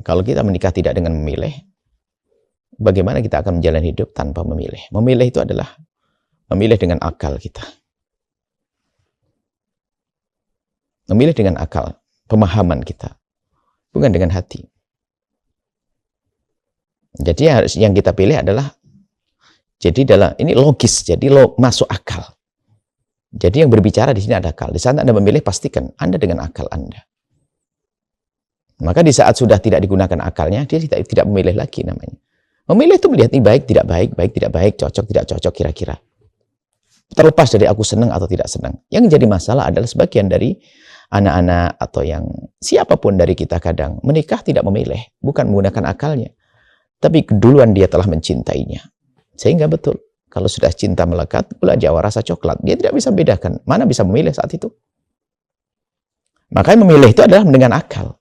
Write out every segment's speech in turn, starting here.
Kalau kita menikah tidak dengan memilih, bagaimana kita akan menjalani hidup tanpa memilih? Memilih itu adalah memilih dengan akal kita. Memilih dengan akal, pemahaman kita, bukan dengan hati. Jadi yang kita pilih adalah, ini logis, jadi masuk akal. Jadi yang berbicara di sini ada akal. Di saat Anda memilih, pastikan Anda dengan akal Anda. Maka di saat sudah tidak digunakan akalnya, dia tidak memilih lagi namanya. Memilih itu melihat ini baik, tidak baik, cocok, tidak cocok kira-kira. Terlepas dari aku senang atau tidak senang. Yang jadi masalah adalah sebagian dari anak-anak atau yang siapapun dari kita kadang menikah tidak memilih, bukan menggunakan akalnya. Tapi keduluan dia telah mencintainya. Sehingga betul, kalau sudah cinta melekat, gula Jawa rasa coklat, dia tidak bisa bedakan. Mana bisa memilih saat itu? Makanya memilih itu adalah dengan akal.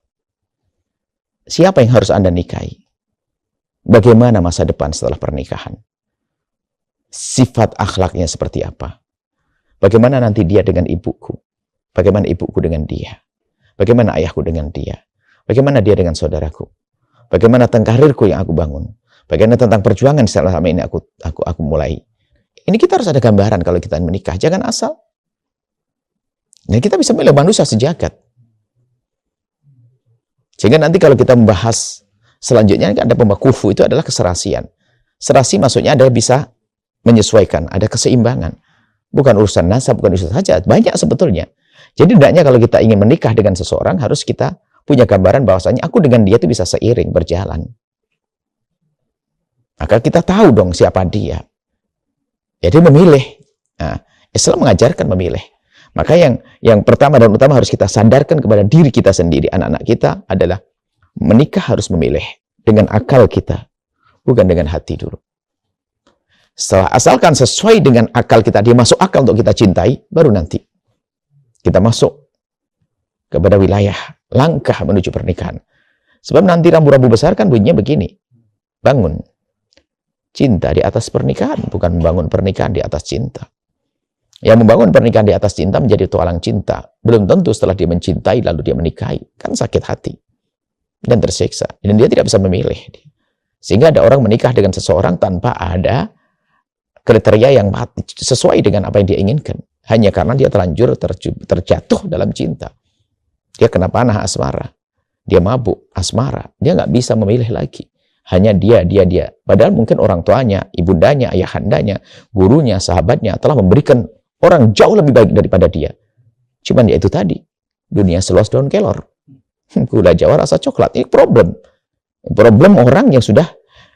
Siapa yang harus Anda nikahi? Bagaimana masa depan setelah pernikahan? Sifat akhlaknya seperti apa? Bagaimana nanti dia dengan ibuku? Bagaimana ibuku dengan dia? Bagaimana ayahku dengan dia? Bagaimana dia dengan saudaraku? Bagaimana tentang karirku yang aku bangun? Bagaimana tentang perjuangan selama ini aku mulai? Ini kita harus ada gambaran kalau kita menikah. Jangan asal. Dan kita bisa memilih manusia sejagat. Sehingga nanti kalau kita membahas selanjutnya ada pembakufu, itu adalah keserasian. Serasi maksudnya adalah bisa menyesuaikan, ada keseimbangan. Bukan urusan nasab, bukan urusan saja. Banyak sebetulnya. Jadi hendaknya kalau kita ingin menikah dengan seseorang, harus kita punya gambaran bahwasanya aku dengan dia itu bisa seiring, berjalan. Maka kita tahu dong siapa dia. Jadi memilih. Nah, Islam mengajarkan memilih. Maka yang pertama dan utama harus kita sadarkan kepada diri kita sendiri, anak-anak kita adalah menikah harus memilih dengan akal kita, bukan dengan hati dulu. Asalkan sesuai dengan akal kita, dia masuk akal untuk kita cintai, baru nanti kita masuk kepada wilayah langkah menuju pernikahan. Sebab nanti rambu-rambu besar kan bunyinya begini. Bangun cinta di atas pernikahan, bukan membangun pernikahan di atas cinta. Yang membangun pernikahan di atas cinta menjadi tualang cinta. Belum tentu setelah dia mencintai lalu dia menikahi. Kan sakit hati dan tersiksa. Dan dia tidak bisa memilih. Sehingga ada orang menikah dengan seseorang tanpa ada kriteria yang sesuai dengan apa yang dia inginkan. Hanya karena dia terlanjur terjatuh dalam cinta. Dia kena panah asmara. Dia mabuk asmara. Dia nggak bisa memilih lagi. Hanya dia. Padahal mungkin orang tuanya, ibundanya, ayahandanya, gurunya, sahabatnya telah memberikan orang jauh lebih baik daripada dia. Cuman ya itu tadi. Dunia seluas daun kelor. Gula Jawa rasa coklat. Ini problem. Problem orang yang sudah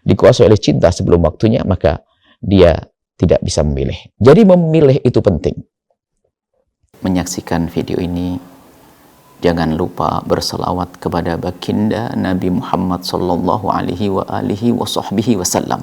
dikuasai oleh cinta sebelum waktunya, maka dia tidak bisa memilih. Jadi memilih itu penting. Menyaksikan video ini, jangan lupa berselawat kepada baginda Nabi Muhammad sallallahu alaihi wa alihi wa sahbihi wasallam.